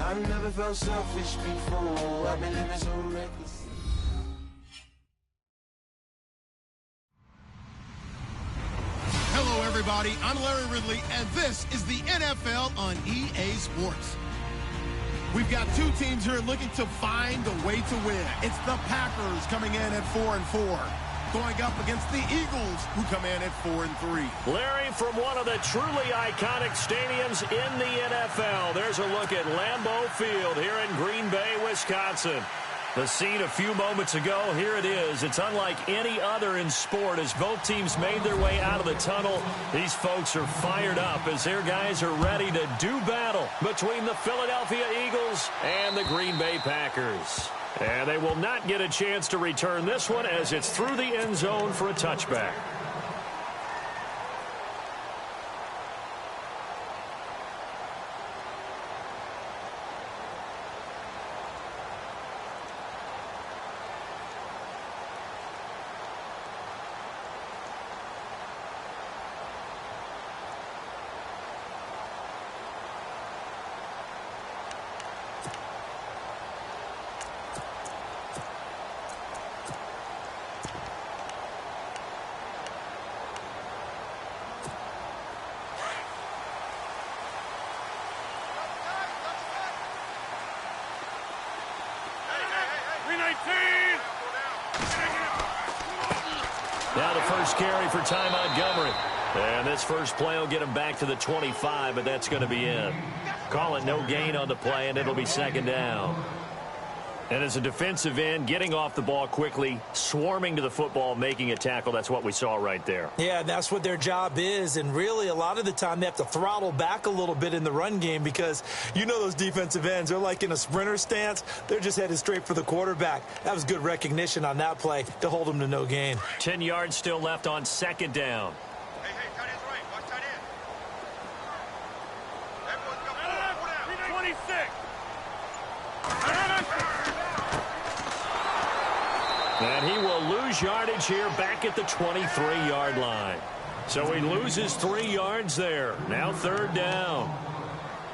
I've never felt selfish before. I've been living so reckless. Hello, everybody. I'm Larry Ridley, and this is the NFL on EA Sports. We've got two teams here looking to find a way to win. It's the Packers coming in at 4-4. Going up against the Eagles, who come in at 4-3. Larry, from one of the truly iconic stadiums in the NFL, there's a look at Lambeau Field here in Green Bay, Wisconsin. The scene a few moments ago, here it is. It's unlike any other in sport as both teams made their way out of the tunnel. These folks are fired up as their guys are ready to do battle between the Philadelphia Eagles and the Green Bay Packers. And they will not get a chance to return this one as it's through the end zone for a touchback. Now the first carry for Ty Montgomery. And this first play will get him back to the 25, but that's going to be it. Call it no gain on the play, and it'll be second down. And as a defensive end, getting off the ball quickly, swarming to the football, making a tackle, that's what we saw right there. Yeah, that's what their job is. And really, a lot of the time, they have to throttle back a little bit in the run game because you know those defensive ends, they're like in a sprinter stance. They're just headed straight for the quarterback. That was good recognition on that play to hold them to no gain. 10 yards still left on second down. Hey, tight end's right. Watch tight end. Everyone's got 26. And he will lose yardage here back at the 23-yard line. So he loses 3 yards there. Now third down.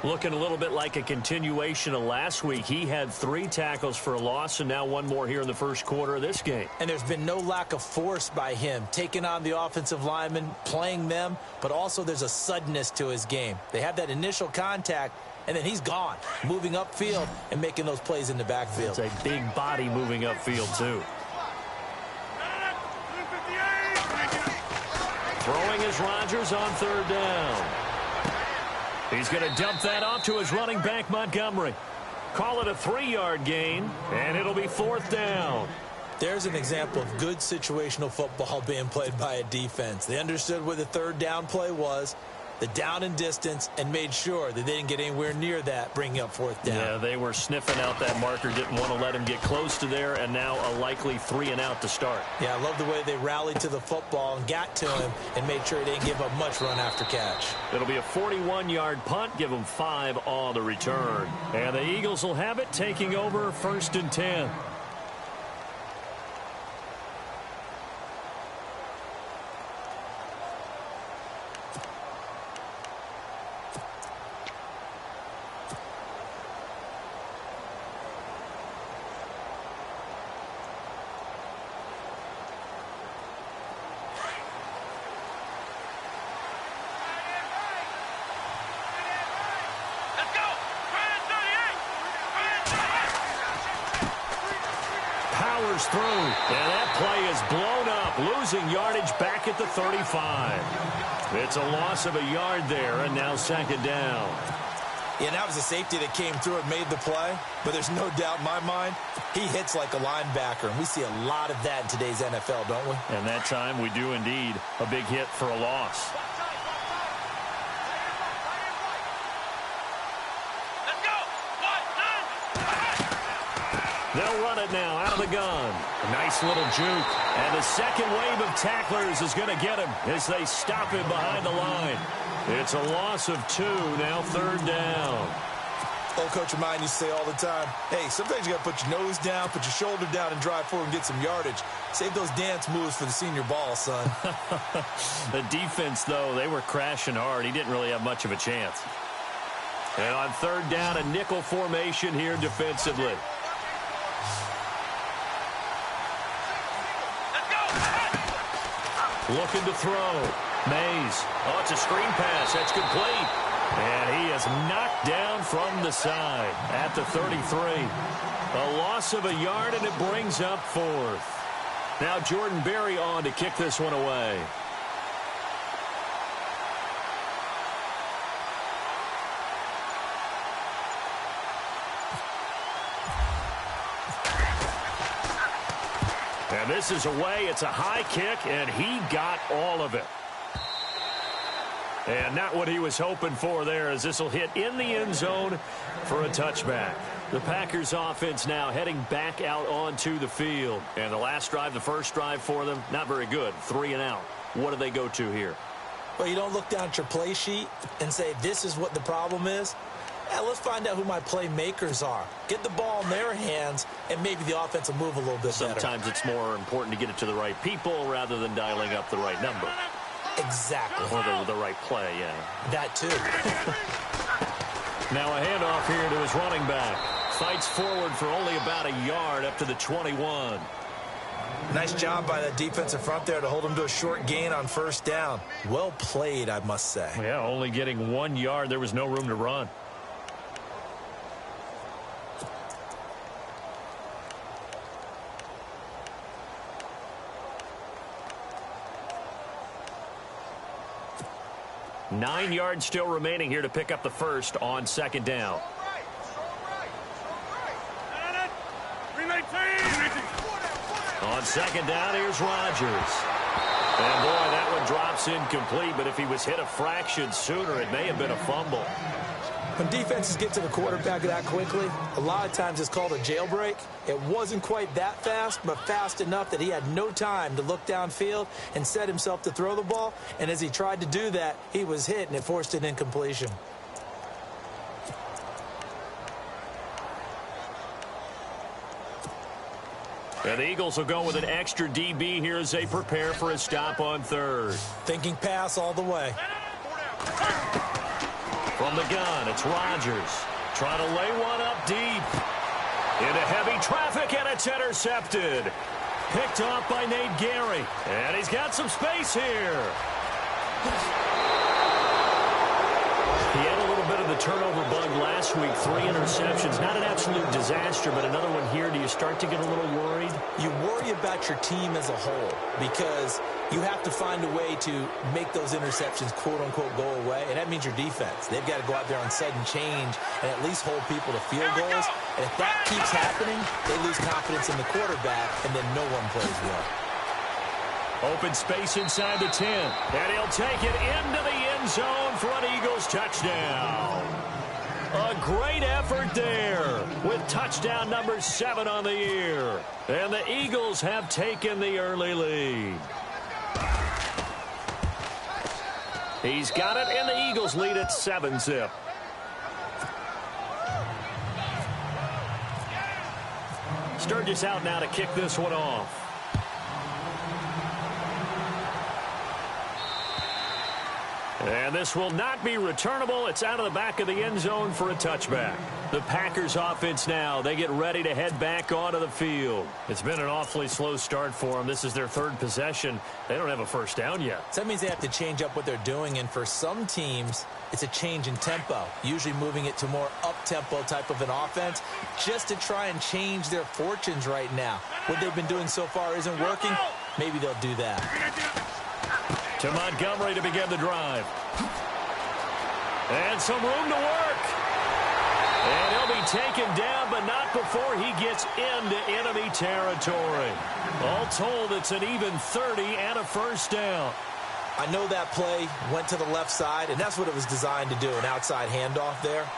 Looking a little bit like a continuation of last week. He had 3 tackles for a loss, and now one more here in the first quarter of this game. And there's been no lack of force by him, taking on the offensive linemen, playing them, but also there's a suddenness to his game. They have that initial contact, and then he's gone, moving upfield and making those plays in the backfield. It's a big body moving upfield, too. Throwing is Rodgers on third down. He's going to dump that off to his running back, Montgomery. Call it a 3-yard gain, and it'll be fourth down. There's an example of good situational football being played by a defense. They understood where the third down play was, the down and distance, and made sure that they didn't get anywhere near that, bringing up fourth down. Yeah, they were sniffing out that marker, didn't want to let him get close to there, and now a likely 3 and out to start. Yeah, I love the way they rallied to the football and got to him and made sure they didn't give up much run after catch. It'll be a 41-yard punt, give them 5 on the return. And the Eagles will have it, taking over first and 10. Through, and that play is blown up, losing yardage back at the 35. It's a loss of a yard there, and now second down. Yeah, that was a safety that came through and made the play, but there's no doubt in my mind, he hits like a linebacker, and we see a lot of that in today's NFL, don't we? And that time we do indeed. A big hit for a loss. They'll run it now out of the gun. A nice little juke. And the second wave of tacklers is going to get him as they stop him behind the line. It's a loss of 2, now third down. Old coach of mine used to say all the time, hey, sometimes you got to put your nose down, put your shoulder down, and drive forward and get some yardage. Save those dance moves for the senior ball, son. The defense, though, they were crashing hard. He didn't really have much of a chance. And on third down, a nickel formation here defensively. Looking to throw. Mays. Oh, it's a screen pass. That's complete. And he is knocked down from the side at the 33. A loss of a yard, and it brings up fourth. Now Jordan Berry on to kick this one away. And this is away. It's a high kick, and he got all of it. And not what he was hoping for there, as this will hit in the end zone for a touchback. The Packers offense now heading back out onto the field. And the last drive, the first drive for them, not very good. 3 and out. What do they go to here? Well, you don't look down at your play sheet and say, this is what the problem is. Yeah, let's find out who my playmakers are. Get the ball in their hands, and maybe the offense will move a little bit better. Sometimes it's more important to get it to the right people rather than dialing up the right number. Exactly. Or the right play, yeah. That too. Now a handoff here to his running back. Fights forward for only about a yard up to the 21. Nice job by that defensive front there to hold him to a short gain on first down. Well played, I must say. Yeah, only getting 1 yard. There was no room to run. Nine yards still remaining here to pick up the first on second down. On second down, here's Rodgers. And boy, that one drops incomplete, but if he was hit a fraction sooner, it may have been a fumble. When defenses get to the quarterback that quickly, a lot of times it's called a jailbreak. It wasn't quite that fast, but fast enough that he had no time to look downfield and set himself to throw the ball. And as he tried to do that, he was hit, and it forced an incompletion. And the Eagles will go with an extra DB here as they prepare for a stop on third. Thinking pass all the way. From the gun, it's Rodgers. Trying to lay one up deep. Into heavy traffic, and it's intercepted. Picked off by Nate Gary. And he's got some space here. He had a little bit of the turnover bug last week. 3 interceptions. Not an absolute disaster, but another one here. Do you start to get a little worried? You worry about your team as a whole because you have to find a way to make those interceptions, quote-unquote, go away, and that means your defense. They've got to go out there on sudden change and at least hold people to field goals. And if that keeps happening, they lose confidence in the quarterback, and then no one plays well. Open space inside the 10. And he'll take it into the end zone for an Eagles touchdown. A great effort there with touchdown number 7 on the year. And the Eagles have taken the early lead. He's got it, and the Eagles lead at 7-zip. Sturgis out now to kick this one off. And this will not be returnable. It's out of the back of the end zone for a touchback. The Packers offense now, they get ready to head back onto the field. It's been an awfully slow start for them. This is their 3rd possession. They don't have a first down yet. So that means they have to change up what they're doing, and for some teams, it's a change in tempo, usually moving it to more up-tempo type of an offense, just to try and change their fortunes right now. What they've been doing so far isn't working. Maybe they'll do that. To Montgomery to begin the drive. And some room to work. And he'll be taken down, but not before he gets into enemy territory. All told, it's an even 30 and a first down. I know that play went to the left side, and that's what it was designed to do, an outside handoff there.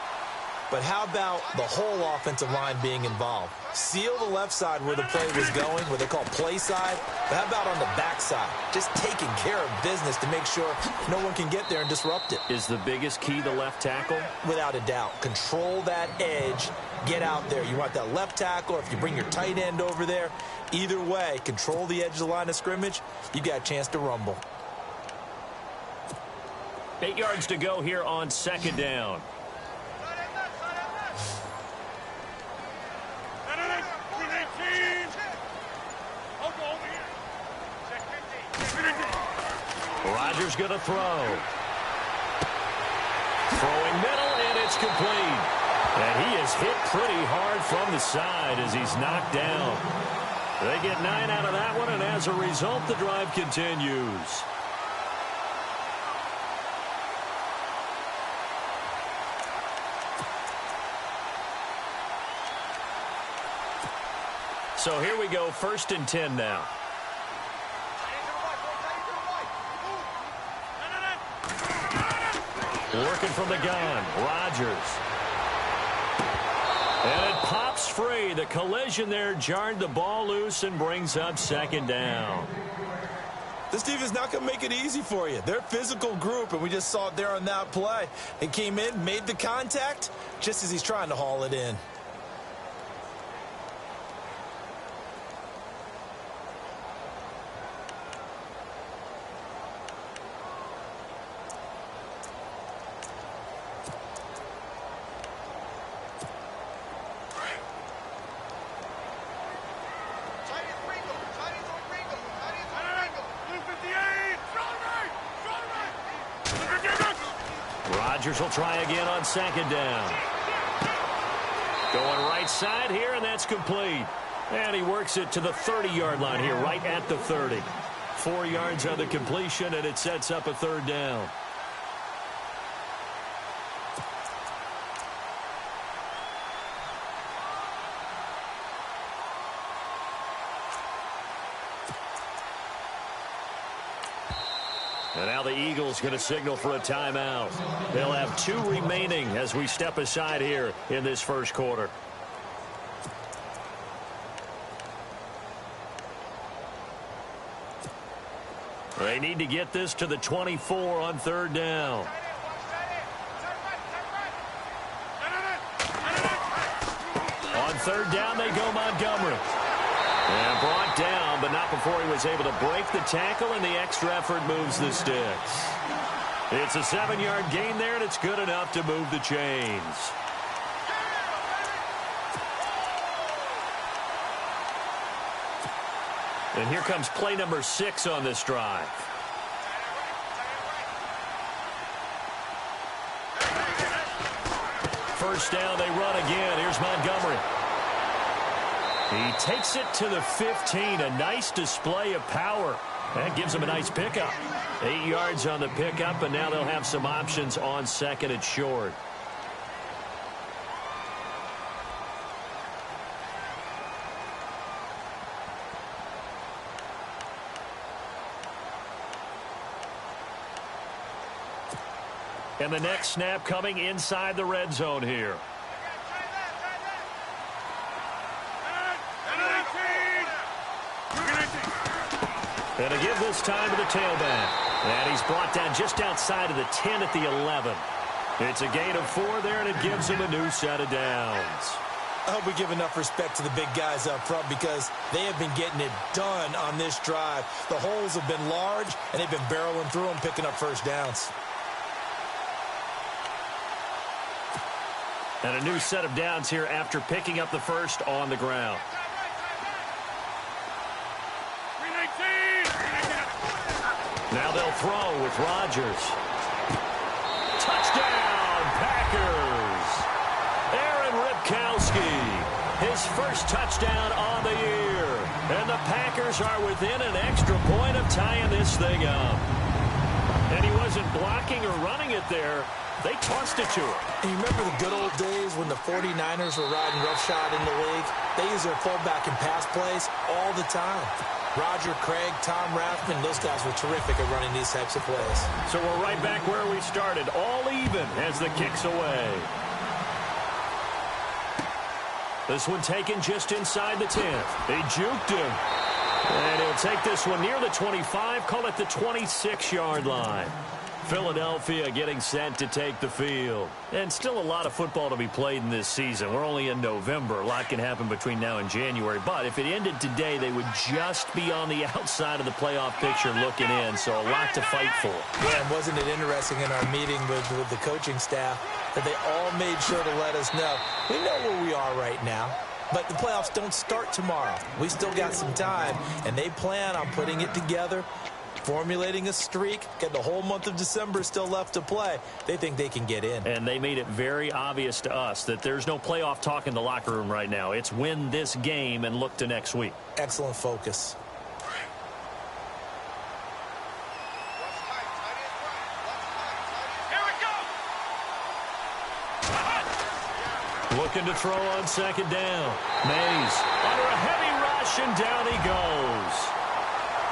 But how about the whole offensive line being involved? Seal the left side where the play was going, what they call play side. But how about on the back side? Just taking care of business to make sure no one can get there and disrupt it. Is the biggest key the left tackle? Without a doubt. Control that edge. Get out there. You want that left tackle, or if you bring your tight end over there. Either way, control the edge of the line of scrimmage. You got a chance to rumble. 8 yards to go here on second down. Rodgers going to throw. Throwing middle, and it's complete. And he is hit pretty hard from the side as he's knocked down. They get 9 out of that one, and as a result, the drive continues. So here we go, 1st and 10 now. Working from the gun, Rodgers. And it pops free. The collision there jarred the ball loose and brings up 2nd down. This defense not going to make it easy for you. They're a physical group, and we just saw it there on that play. He came in, made the contact, just as he's trying to haul it in. Rodgers will try again on 2nd down. Going right side here, and that's complete. And he works it to the 30-yard line here, right at the 30. 4 yards on the completion, and it sets up a 3rd down. And now the Eagles going to signal for a timeout. They'll have 2 remaining as we step aside here in this 1st quarter. They need to get this to the 24 on 3rd down. On 3rd down, they go Montgomery. And brought down, but not before he was able to break the tackle, and the extra effort moves the sticks. It's a 7-yard gain there, and it's good enough to move the chains. And here comes play number 6 on this drive. First down, they run again. Here's Montgomery. He takes it to the 15. A nice display of power. That gives him a nice pickup. 8 yards on the pickup, and now they'll have some options on 2nd and short. And the next snap coming inside the red zone here. And to give this time to the tailback. And he's brought down just outside of the 10 at the 11. It's a gain of 4 there, and it gives him a new set of downs. I hope we give enough respect to the big guys up front because they have been getting it done on this drive. The holes have been large, and they've been barreling through them, picking up 1st downs. And a new set of downs here after picking up the 1st on the ground. Now they'll throw with Rodgers. Touchdown, Packers. Aaron Ripkowski, his first touchdown on the year. And the Packers are within an extra point of tying this thing up. And he wasn't blocking or running it there. They tossed it to him. And you remember the good old days when the 49ers were riding roughshod in the league? They used their fullback in pass plays all the time. Roger Craig, Tom Rathman, those guys were terrific at running these types of plays. So we're right back where we started, all even as the kick's away. This one taken just inside the 10. They juked him. And he'll take this one near the 25, call it the 26-yard line. Philadelphia getting set to take the field. And still a lot of football to be played in this season. We're only in November. A lot can happen between now and January. But if it ended today, they would just be on the outside of the playoff picture looking in. So a lot to fight for. Yeah, and wasn't it interesting in our meeting with the coaching staff that they all made sure to let us know, we know where we are right now. But the playoffs don't start tomorrow. We still got some time, and they plan on putting it together formulating a streak, getting the whole month of December still left to play. They think they can get in. And they made it very obvious to us that there's no playoff talk in the locker room right now. It's win this game and look to next week. Excellent focus. Looking to throw on second down. Mays under a heavy rush, and down he goes.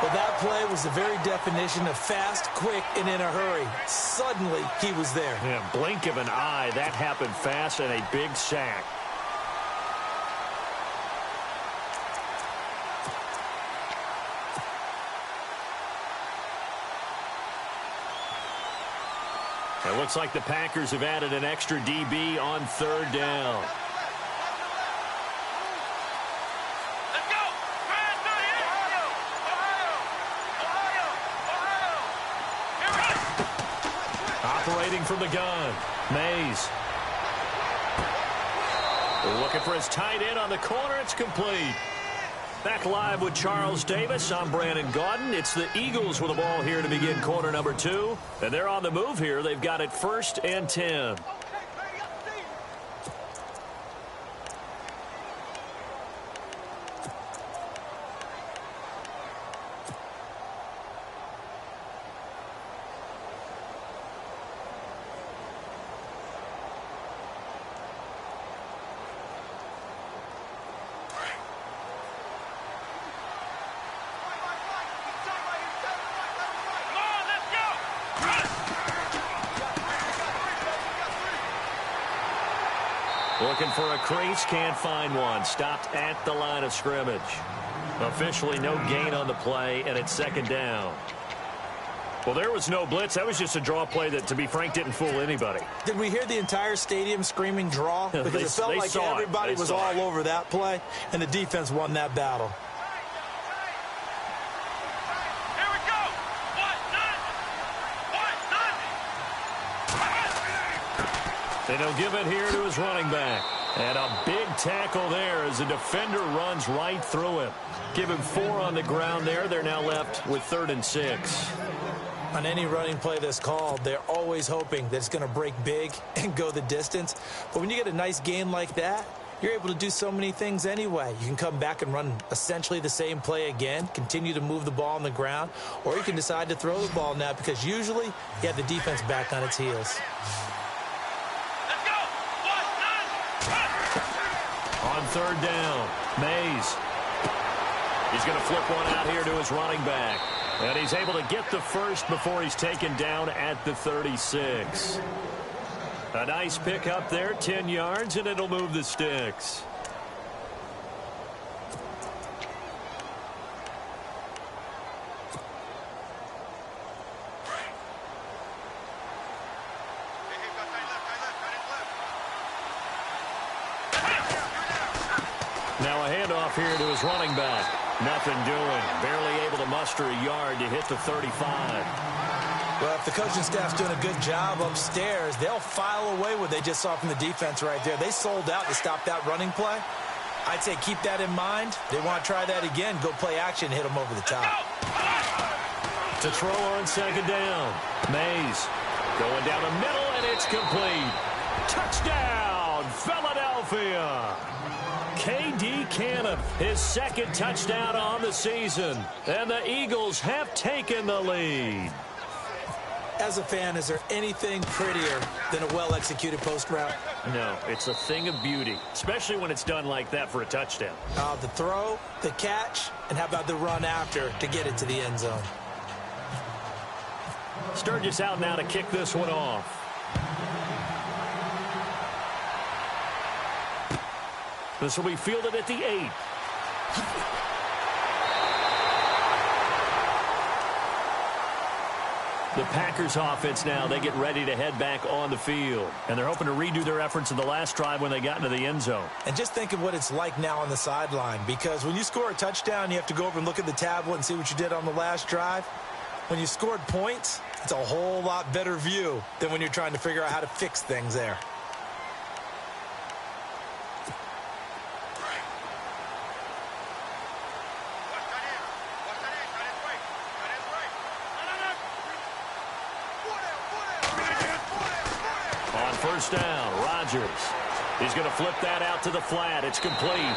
Well, that play was the very definition of fast, quick, and in a hurry. Suddenly, he was there. Yeah, blink of an eye. That happened fast, and a big sack. It looks like the Packers have added an extra DB on third down. Let's go! Fast 38! Ohio! Operating from the gun. Mays. Looking for his tight end on the corner. It's complete. Back live with Charles Davis. I'm Brandon Gaudin. It's the Eagles with the ball here to begin quarter number 2. And they're on the move here. They've got it 1st and 10. Looking for a crease, can't find one. Stopped at the line of scrimmage. Officially no gain on the play, and it's second down. Well, there was no blitz. That was just a draw play that, to be frank, didn't fool anybody. Did we hear the entire stadium screaming draw? Because it felt like everybody was all over that play, and the defense won that battle. Here we go! And he'll give it here to his running back. And a big tackle there as the defender runs right through him. Give him 4 on the ground there. They're now left with 3rd and 6. On any running play that's called, they're always hoping that it's going to break big and go the distance. But when you get a nice gain like that, you're able to do so many things anyway. You can come back and run essentially the same play again, continue to move the ball on the ground, or you can decide to throw the ball now because usually you have the defense back on its heels. On third down, Mays. He's going to flip one out here to his running back. And he's able to get the first before he's taken down at the 36. A nice pick up there, 10 yards, and it'll move the sticks. Now a handoff here to his running back. Nothing doing. Barely able to muster a yard to hit the 35. Well, if the coaching staff's doing a good job upstairs, they'll file away what they just saw from the defense right there. They sold out to stop that running play. I'd say keep that in mind. They want to try that again. Go play action, hit them over the top. To throw on second down. Mays going down the middle, and it's complete. Touchdown, Philadelphia. K.D. Cannon, his 2nd touchdown on the season. And the Eagles have taken the lead. As a fan, is there anything prettier than a well-executed post route? No, it's a thing of beauty, especially when it's done like that for a touchdown. The throw, the catch, and how about the run after to get it to the end zone? Sturgis out now to kick this one off. This will be fielded at the 8. The Packers offense now, they get ready to head back on the field. And they're hoping to redo their efforts in the last drive when they got into the end zone. And just think of what it's like now on the sideline, because when you score a touchdown, you have to go over and look at the tablet and see what you did on the last drive. When you scored points, it's a whole lot better view than when you're trying to figure out how to fix things there. first down. Rodgers. He's going to flip that out to the flat. It's complete.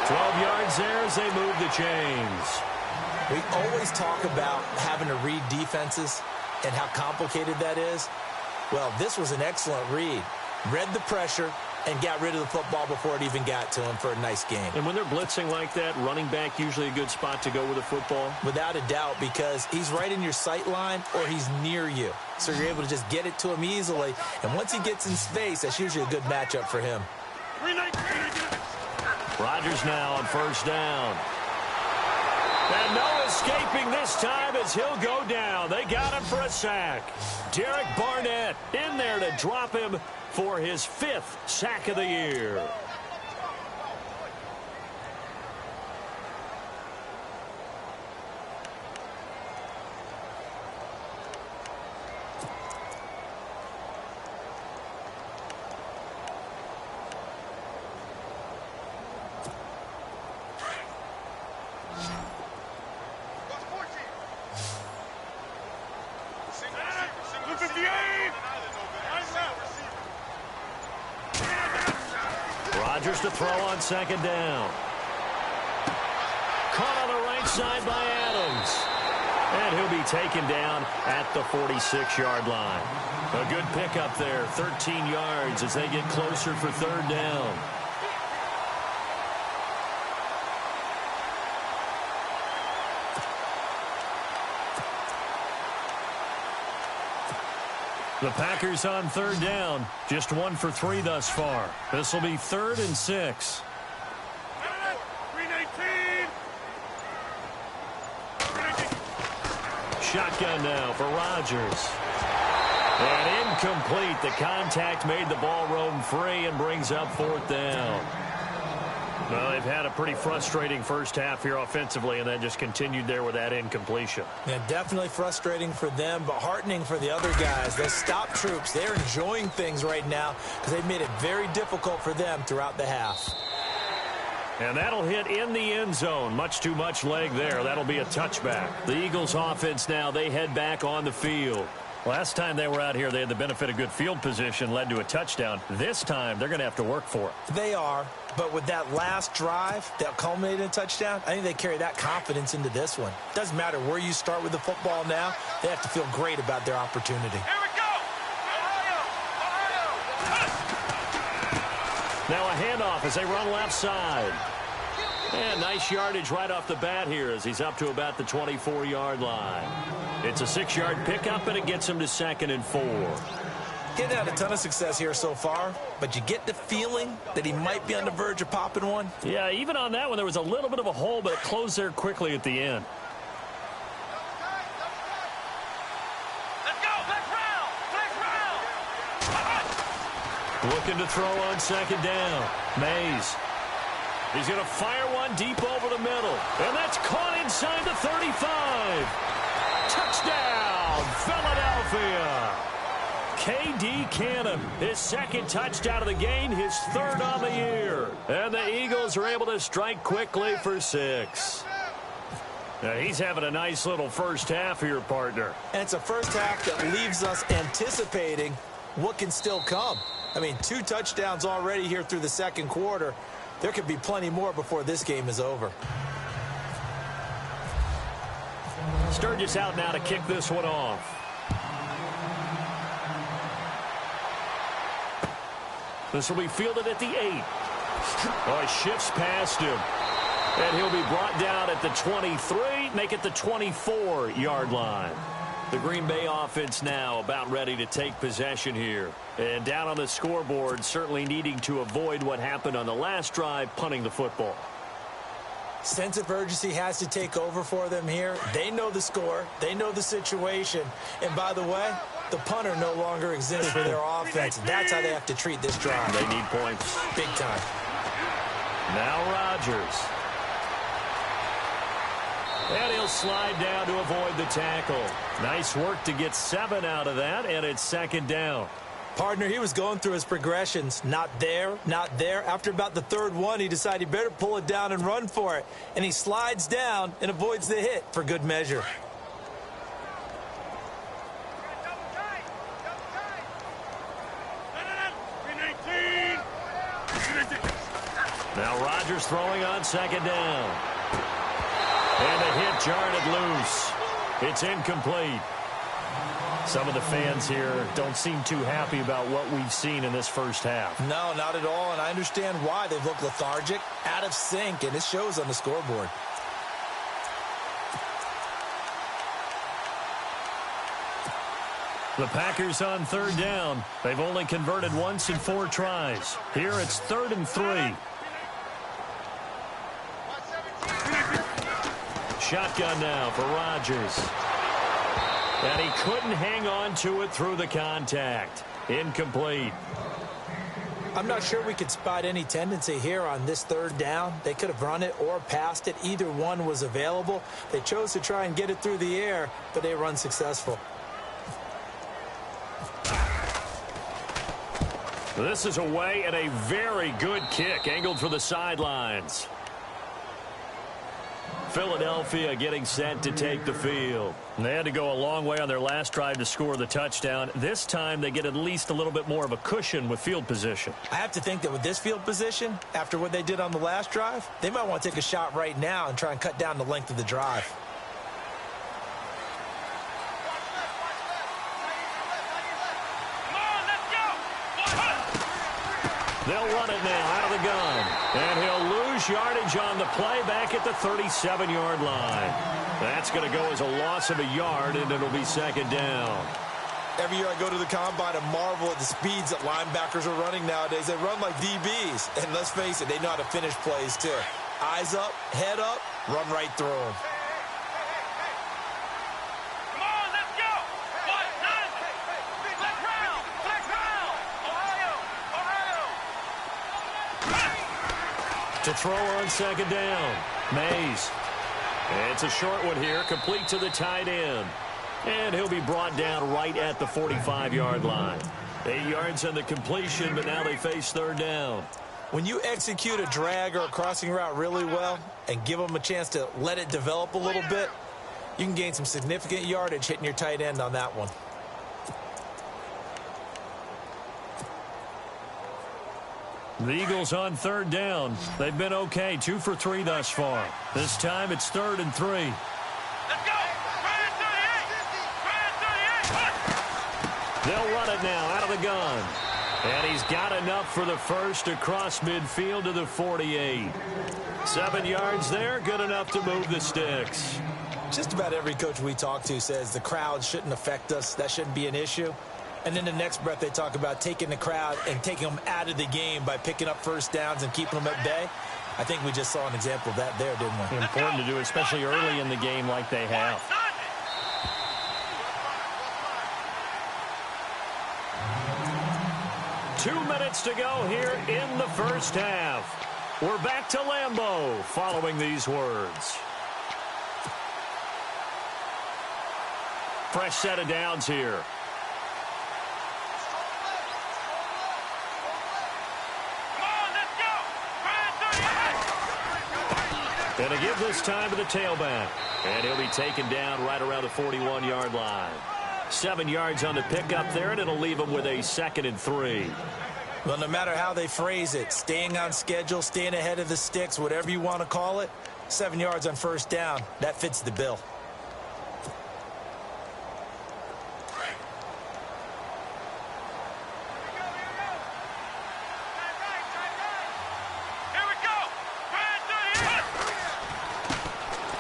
12 yards there as they move the chains. We always talk about having to read defenses and how complicated that is. Well, this was an excellent read. Read the pressure and got rid of the football before it even got to him for a nice game. And when they're blitzing like that, running back usually a good spot to go with the football? Without a doubt, because he's right in your sight line or he's near you. So you're able to just get it to him easily. And once he gets in space, that's usually a good matchup for him. Rodgers now on first down. And no escaping this time as he'll go down. They got him for a sack. Derek Barnett in there to drop him for his 5th sack of the year. Rodgers to throw on second down. Caught on the right side by Adams. And he'll be taken down at the 46-yard line. A good pickup there, 13 yards as they get closer for third down. The Packers on third down, just 1 for 3 thus far. This will be 3rd and 6. Shotgun now for Rodgers. And incomplete. The contact made the ball roam free and brings up 4th down. Well, they've had a pretty frustrating first half here offensively, and then just continued there with that incompletion. Yeah, definitely frustrating for them, but heartening for the other guys. Those stop troops, they're enjoying things right now because they've made it very difficult for them throughout the half. And that'll hit in the end zone. Much too much leg there. That'll be a touchback. The Eagles offense now, they head back on the field. Last time they were out here, they had the benefit of good field position, led to a touchdown. This time, they're going to have to work for it. They are, but with that last drive that culminated in a touchdown, I think they carry that confidence into this one. Doesn't matter where you start with the football now, they have to feel great about their opportunity. Here we go! Ohio! Now a handoff as they run left side. And nice yardage right off the bat here as he's up to about the 24-yard line. It's a 6-yard pickup, and it gets him to 2nd and 4. Getting had a ton of success here so far, but you get the feeling that he might be on the verge of popping one. Yeah, even on that one, there was a little bit of a hole, but it closed there quickly at the end. Let's go! Next round! Next round! Looking to throw on second down. Mays. He's going to fire one deep over the middle. And that's caught inside the 35. Touchdown, Philadelphia. K.D. Cannon, his 2nd touchdown of the game, his 3rd on the year. And the Eagles are able to strike quickly for 6. Now, he's having a nice little first half here, partner. And it's a first half that leaves us anticipating what can still come. I mean, 2 touchdowns already here through the 2nd quarter. There could be plenty more before this game is over. Sturgis out now to kick this one off. This will be fielded at the 8. Oh, he shifts past him. And he'll be brought down at the 23, make it the 24-yard line. The Green Bay offense now about ready to take possession here. And down on the scoreboard, certainly needing to avoid what happened on the last drive, punting the football. Sense of urgency has to take over for them here. They know the score. They know the situation. And by the way, the punter no longer exists for their offense. That's how they have to treat this drive. They need points. Big time. Now Rodgers. And he'll slide down to avoid the tackle. Nice work to get 7 out of that, and it's 2nd down. Partner, he was going through his progressions. Not there, not there. After about the 3rd one, he decided he better pull it down and run for it. And he slides down and avoids the hit for good measure. Now Rodgers throwing on second down. And the hit jarred it loose. It's incomplete. Some of the fans here don't seem too happy about what we've seen in this first half. No, not at all, and I understand why. They've looked lethargic, out of sync, and it shows on the scoreboard. The Packers on third down. They've only converted once in 4 tries. Here it's 3rd and 3. Shotgun now for Rodgers. And he couldn't hang on to it through the contact. Incomplete. I'm not sure we could spot any tendency here on this 3rd down. They could have run it or passed it. Either one was available. They chose to try and get it through the air, but they were unsuccessful. This is away and a very good kick angled for the sidelines. Philadelphia getting set to take the field. And they had to go a long way on their last drive to score the touchdown. This time they get at least a little bit more of a cushion with field position. I have to think that with this field position, after what they did on the last drive, they might want to take a shot right now and try and cut down the length of the drive. They'll run it now out of the gun. And he'll lose yardage on the play back at the 37-yard line. That's going to go as a loss of a yard, and it'll be 2nd down. Every year I go to the combine and marvel at the speeds that linebackers are running nowadays. They run like DBs. And let's face it, they know how to finish plays too. Eyes up, head up, run right through them. To throw on 2nd down. Mays. It's a short one here, complete to the tight end. And he'll be brought down right at the 45-yard line. 8 yards on the completion, but now they face 3rd down. When you execute a drag or a crossing route really well and give them a chance to let it develop a little bit, you can gain some significant yardage hitting your tight end on that one. The Eagles on 3rd down. They've been okay, 2 for 3 thus far. This time it's 3rd and 3. Let's go! Ryan 38! Ryan 38! They'll run it now out of the gun. And he's got enough for the first across midfield to the 48. 7 yards there, good enough to move the sticks. Just about every coach we talk to says the crowd shouldn't affect us. That shouldn't be an issue. And in the next breath, they talk about taking the crowd and taking them out of the game by picking up first downs and keeping them at bay. I think we just saw an example of that there, didn't we? Important to do, especially early in the game like they have. Two minutes to go here in the first half. We're back to Lambeau following these words. Fresh set of downs here. And to give this time to the tailback. And he'll be taken down right around the 41-yard line. 7 yards on the pickup there, and it'll leave him with a 2nd and 3. Well, no matter how they phrase it, staying on schedule, staying ahead of the sticks, whatever you want to call it, 7 yards on first down, that fits the bill.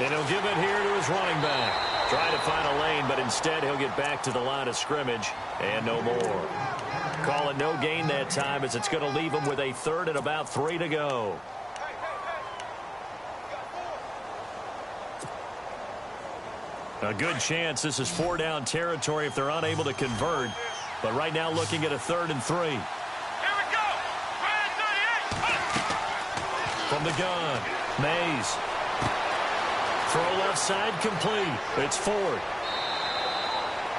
And he'll give it here to his running back. Trying to find a lane, but instead he'll get back to the line of scrimmage and no more. Call it no gain that time as it's going to leave him with a 3rd and about 3 to go. A good chance this is 4-down territory if they're unable to convert. But right now looking at a 3rd and 3. Here we go! Ryan 38! From the gun, Mays. Throw left side complete. It's Ford.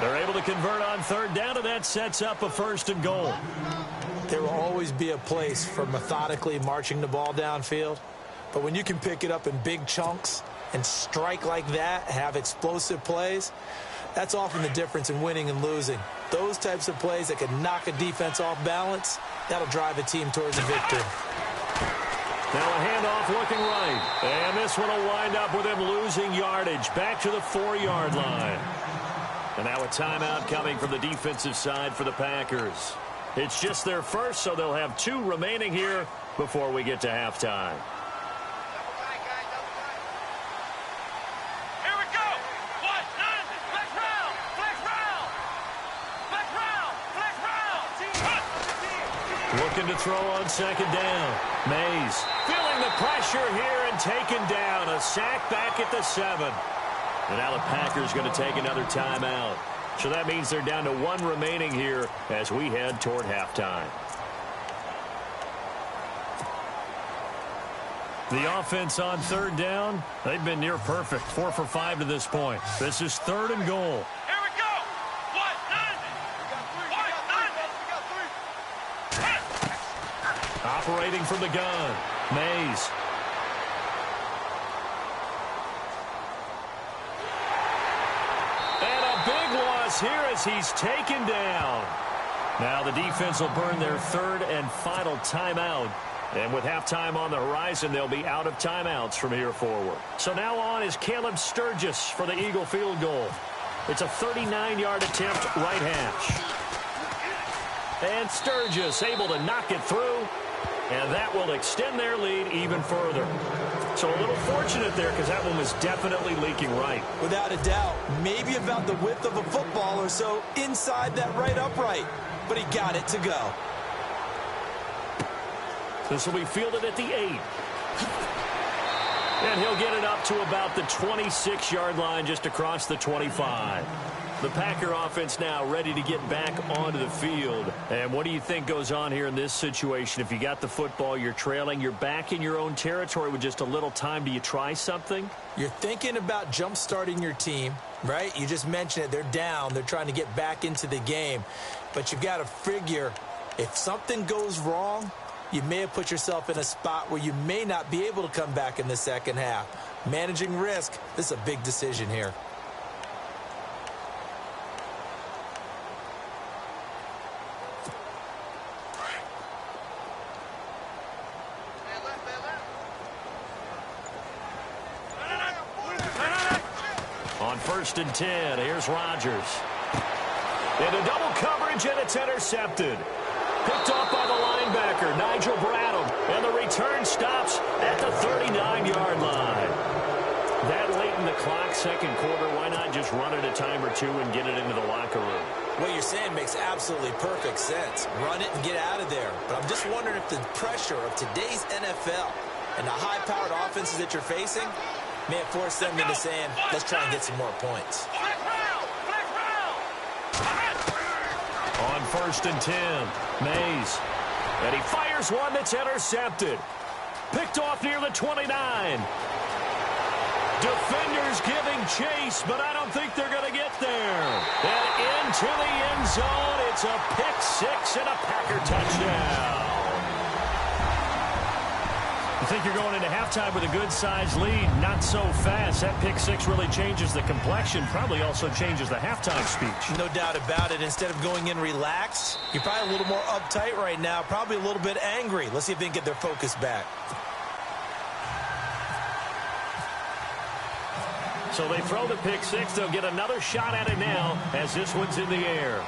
They're able to convert on 3rd down, and that sets up a 1st and goal. There will always be a place for methodically marching the ball downfield. But when you can pick it up in big chunks and strike like that, have explosive plays, that's often the difference in winning and losing. Those types of plays that can knock a defense off balance, that'll drive a team towards a victory. Now a handoff looking right. And this one will wind up with him losing yardage back to the 4-yard line. And now a timeout coming from the defensive side for the Packers. It's just their first, so they'll have 2 remaining here before we get to halftime. Here we go. What? None. Flex round. Flex round. Flex round. Flex round. Looking to throw on second down. Mays feeling the pressure here and taken down. A sack back at the 7. And now the Packers going to take another timeout. So that means they're down to 1 remaining here as we head toward halftime. The offense on third down, they've been near perfect. 4 for 5 to this point. This is 3rd and goal. Here we go. What? None. What? None. Operating from the gun. Mays. And a big loss here as he's taken down. Now the defense will burn their 3rd and final timeout. And with halftime on the horizon, they'll be out of timeouts from here forward. So now on is Caleb Sturgis for the Eagle field goal. It's a 39-yard attempt, right hash. And Sturgis able to knock it through. And that will extend their lead even further. So a little fortunate there because that one was definitely leaking right. Without a doubt. Maybe about the width of a football or so inside that right upright. But he got it to go. This will be fielded at the 8. And he'll get it up to about the 26-yard line just across the 25. The Packer offense now ready to get back onto the field. And what do you think goes on here in this situation? If you got the football, you're trailing, you're back in your own territory with just a little time. Do you try something? You're thinking about jump-starting your team, right? You just mentioned it. They're down. They're trying to get back into the game. But you've got to figure if something goes wrong, you may have put yourself in a spot where you may not be able to come back in the second half. Managing risk, this is a big decision here. On 1st and 10, here's Rodgers. Into double coverage, and it's intercepted. Picked off by the linebacker, Nigel Bradham. And the return stops at the 39-yard line. That late in the clock, second quarter, why not just run it a time or two and get it into the locker room? What you're saying makes absolutely perfect sense. Run it and get out of there. But I'm just wondering if the pressure of today's NFL and the high-powered offenses that you're facing may have forced them into saying, let's try and get some more points. On 1st and 10, Mays. And he fires one that's intercepted. Picked off near the 29. Defenders giving chase, but I don't think they're going to get there. And into the end zone, it's a pick 6 and a Packer touchdown. You think you're going into halftime with a good-sized lead, not so fast. That pick 6 really changes the complexion, probably also changes the halftime speech. No doubt about it. Instead of going in relaxed, you're probably a little more uptight right now, probably a little bit angry. Let's see if they can get their focus back. So they throw the pick 6. They'll get another shot at it now as this one's in the air.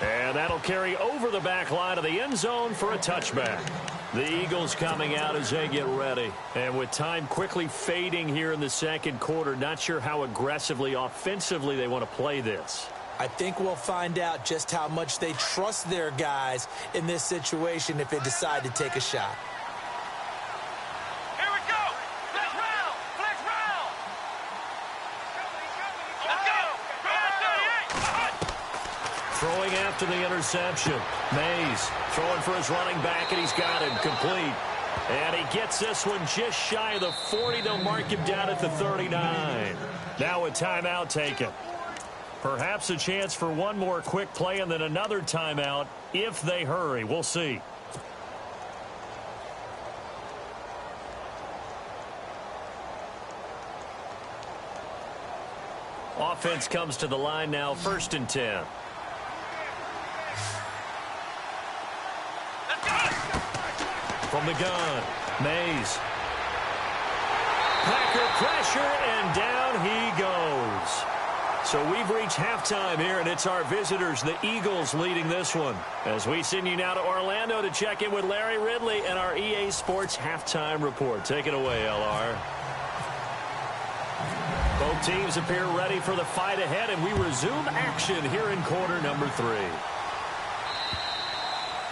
And that'll carry over the back line of the end zone for a touchback. The Eagles coming out as they get ready. And with time quickly fading here in the second quarter, not sure how aggressively, offensively they want to play this. I think we'll find out just how much they trust their guys in this situation if they decide to take a shot. Here we go. Flex round. Flex round. Let's go. Ryan 38. Throwing after the interception. Mays throwing for his running back, and he's got him complete. And he gets this one just shy of the 40. They'll mark him down at the 39. Now a timeout taken. Perhaps a chance for one more quick play and then another timeout if they hurry. We'll see. Offense comes to the line now, 1st and 10. Let's go. from the gun. Mays. Packer pressure, and down he goes. So we've reached halftime here, and it's our visitors, the Eagles, leading this one. As we send you now to Orlando to check in with Larry Ridley and our EA Sports Halftime Report. Take it away, LR. Both teams appear ready for the fight ahead, and we resume action here in quarter number 3.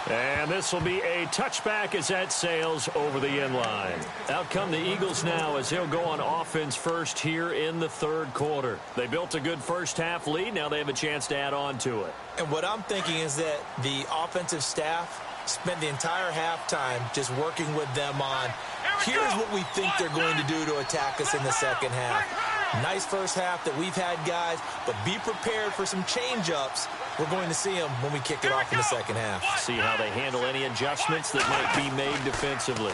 And this will be a touchback as that sails over the end line. Out come the Eagles now as they'll go on offense first here in the third quarter. They built a good first half lead. Now they have a chance to add on to it. And what I'm thinking is that the offensive staff spent the entire halftime just working with them on, here's what we think they're going to do to attack us in the second half. Nice first half that we've had, guys, but be prepared for some change-ups. We're going to see them when we kick it off in the second half. See how they handle any adjustments that might be made defensively.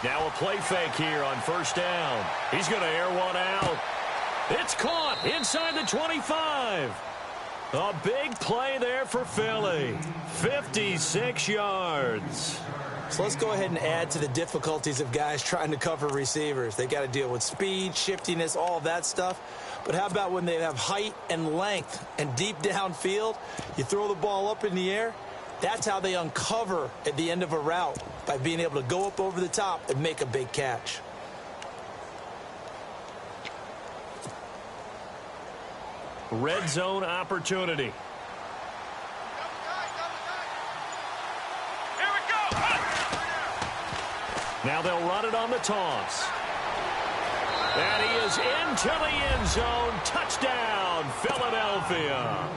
Now a play fake here on first down. He's going to air one out. It's caught inside the 25. A big play there for Philly. 56 yards. So let's go ahead and add to the difficulties of guys trying to cover receivers. They got to deal with speed, shiftiness, all of that stuff. But how about when they have height and length and deep downfield? You throw the ball up in the air. That's how they uncover at the end of a route, by being able to go up over the top and make a big catch. Red zone opportunity. Now they'll run it on the toss. And he is into the end zone. Touchdown, Philadelphia.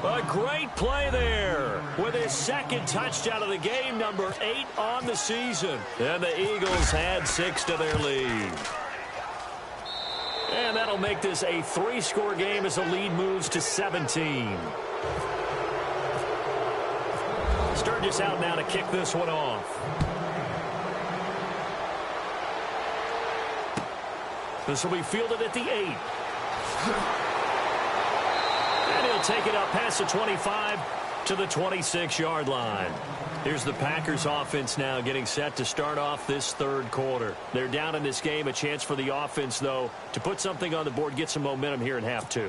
A great play there with his second touchdown of the game, number 8 on the season. And the Eagles add 6 to their lead. And that'll make this a 3-score game as the lead moves to 17. Sturgis out now to kick this one off. This will be fielded at the 8. And he'll take it up past the 25 to the 26-yard line. Here's the Packers offense now getting set to start off this third quarter. They're down in this game. A chance for the offense, though, to put something on the board, get some momentum here in half 2.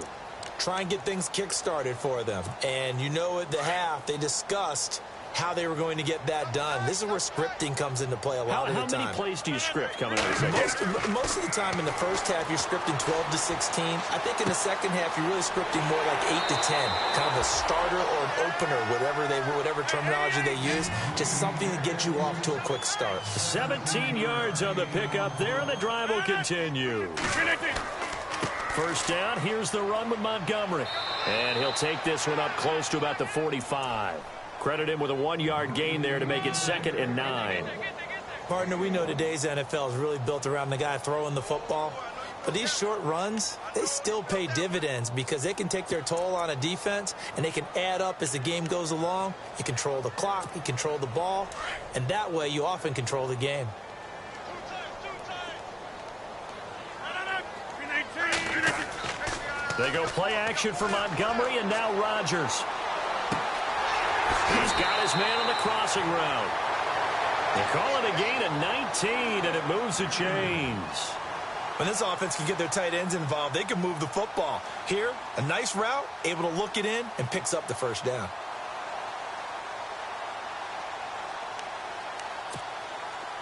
Try and get things kick-started for them. And you know at the half, they discussed how they were going to get that done. This is where scripting comes into play a lot of the time. How many plays do you script coming out of the second half? Most of the time in the first half, you're scripting 12 to 16. I think in the second half, you're really scripting more like 8 to 10. Kind of a starter or an opener, whatever terminology they use. Just something to get you off to a quick start. 17 yards on the pickup there, and the drive will continue. First down, here's the run with Montgomery. And he'll take this one up close to about the 45. Credit him with a 1-yard gain there to make it 2nd and 9. Partner, we know today's NFL is really built around the guy throwing the football. But these short runs, they still pay dividends because they can take their toll on a defense, and they can add up as the game goes along. You control the clock, you control the ball, and that way you often control the game. They go play action for Montgomery, and now Rodgers. He's got his man on the crossing route. They call it a gain of 19, and it moves the chains. When this offense can get their tight ends involved, they can move the football. Here, a nice route, able to look it in, and picks up the first down.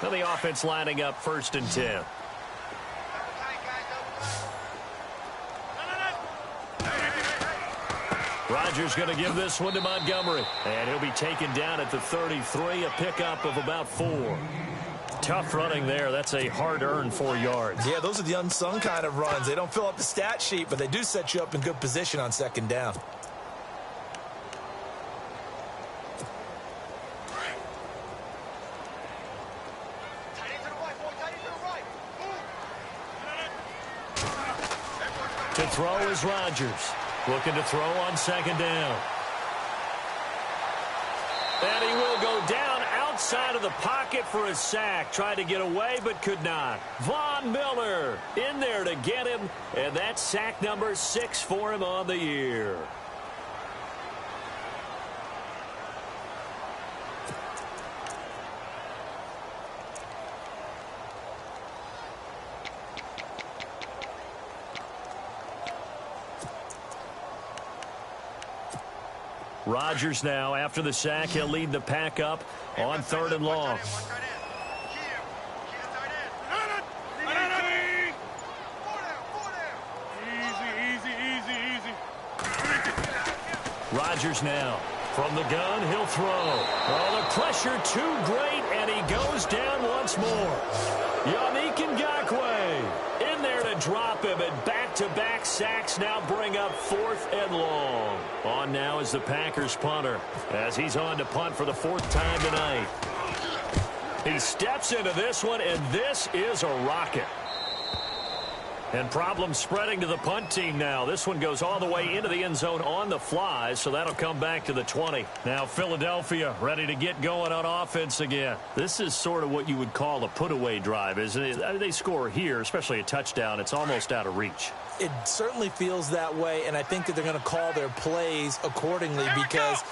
Now the offense lining up 1st and 10. Rodgers going to give this one to Montgomery. And he'll be taken down at the 33, a pickup of about 4. Tough running there. That's a hard-earned 4 yards. Yeah, those are the unsung kind of runs. They don't fill up the stat sheet, but they do set you up in good position on 2nd down. To throw is Rodgers. Looking to throw on 2nd down. And he will go down outside of the pocket for a sack. Tried to get away, but could not. Von Miller in there to get him. And that's sack number 6 for him on the year. Rodgers now, after the sack, he'll lead the pack up on 3rd and long. Rodgers now. From the gun, he'll throw. Oh, the pressure too great, and he goes down once more. Yannick Ngakoue in there to drop him, and back-to-back sacks now bring up 4th and long. On now is the Packers punter, as he's on to punt for the 4th time tonight. He steps into this one, and this is a rocket. And problems spreading to the punt team now. This one goes all the way into the end zone on the fly, so that'll come back to the 20. Now Philadelphia ready to get going on offense again. This is sort of what you would call a put-away drive, isn't it? They score here, especially a touchdown. It's almost out of reach. It certainly feels that way, and I think that they're going to call their plays accordingly because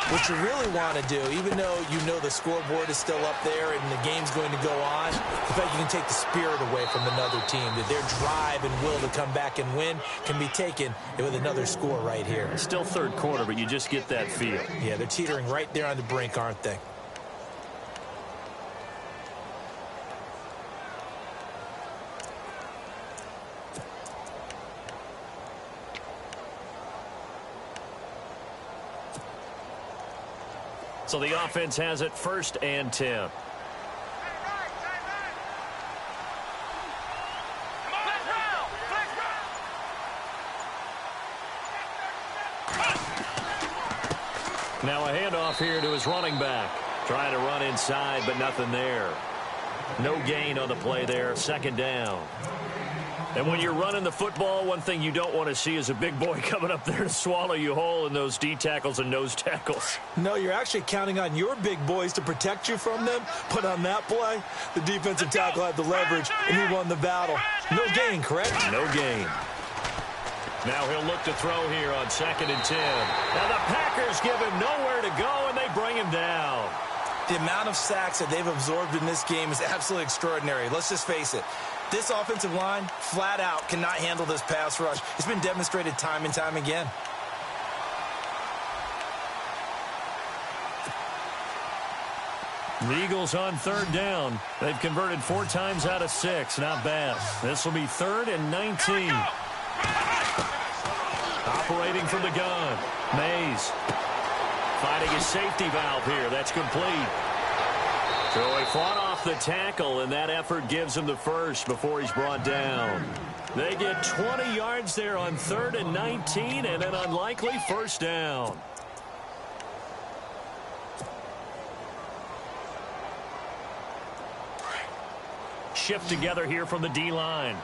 what you really want to do, even though you know the scoreboard is still up there and the game's going to go on, the fact you can take the spirit away from another team, that their drive and will to come back and win can be taken with another score right here. It's still 3rd quarter, but you just get that feel. Yeah, they're teetering right there on the brink, aren't they? So the offense has it 1st and 10. Now a handoff here to his running back. Trying to run inside, but nothing there. No gain on the play there. 2nd down. And when you're running the football, one thing you don't want to see is a big boy coming up there to swallow you whole in those D tackles and nose tackles. No, you're actually counting on your big boys to protect you from them. But on that play, the defensive tackle had the leverage, and he won the battle. No gain, correct? No gain. Now he'll look to throw here on 2nd and 10. Now the Packers give him nowhere to go, and they bring him down. The amount of sacks that they've absorbed in this game is absolutely extraordinary. Let's just face it. This offensive line, flat out, cannot handle this pass rush. It's been demonstrated time and time again. The Eagles on 3rd down. They've converted 4 times out of 6. Not bad. This will be 3rd and 19. Operating from the gun. Mays finding his safety valve here. That's complete. So he fought off the tackle, and that effort gives him the first before he's brought down. They get 20 yards there on 3rd and 19 and an unlikely 1st down. Shift together here from the D-line.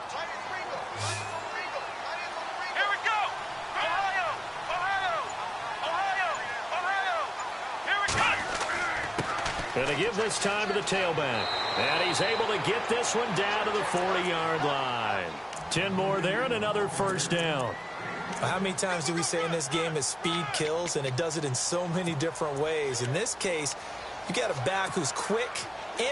Going to give this time to the tailback. And he's able to get this one down to the 40-yard line. 10 more there and another 1st down. How many times do we say in this game that speed kills, and it does it in so many different ways? In this case, you got a back who's quick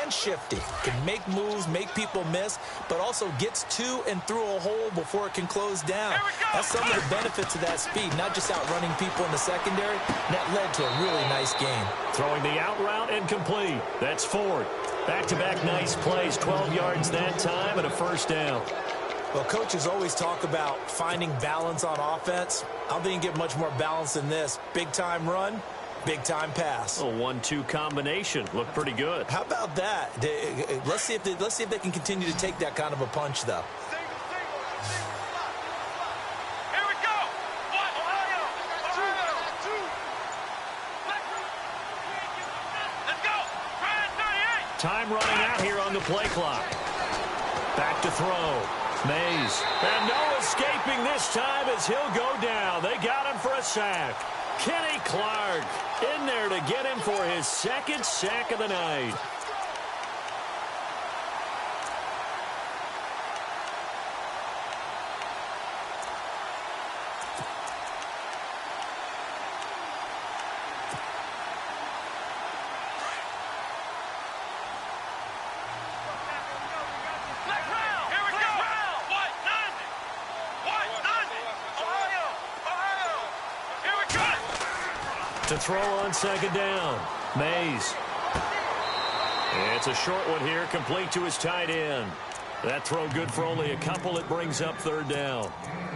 and shifty, can make moves, make people miss, but also gets to and through a hole before it can close down. That's some of the benefits of that speed, not just outrunning people in the secondary. That led to a really nice game. Throwing the out route and complete. That's Ford. Back-to-back nice plays, 12 yards that time and a 1st down. Well, coaches always talk about finding balance on offense. I don't think you get much more balance than this. Big-time run, big-time pass. A 1-2 combination. Looked pretty good. How about that? Let's see if they can continue to take that kind of a punch, though. Here we go. Ohio. Let's go. 38. Time running out here on the play clock. Back to throw. Mays. And no escaping this time as he'll go down. They got him for a sack. Kenny Clark in there to get him for his 2nd sack of the night. To throw on second down, Mays. It's a short one here, complete to his tight end. That throw good for only a couple. It brings up third down.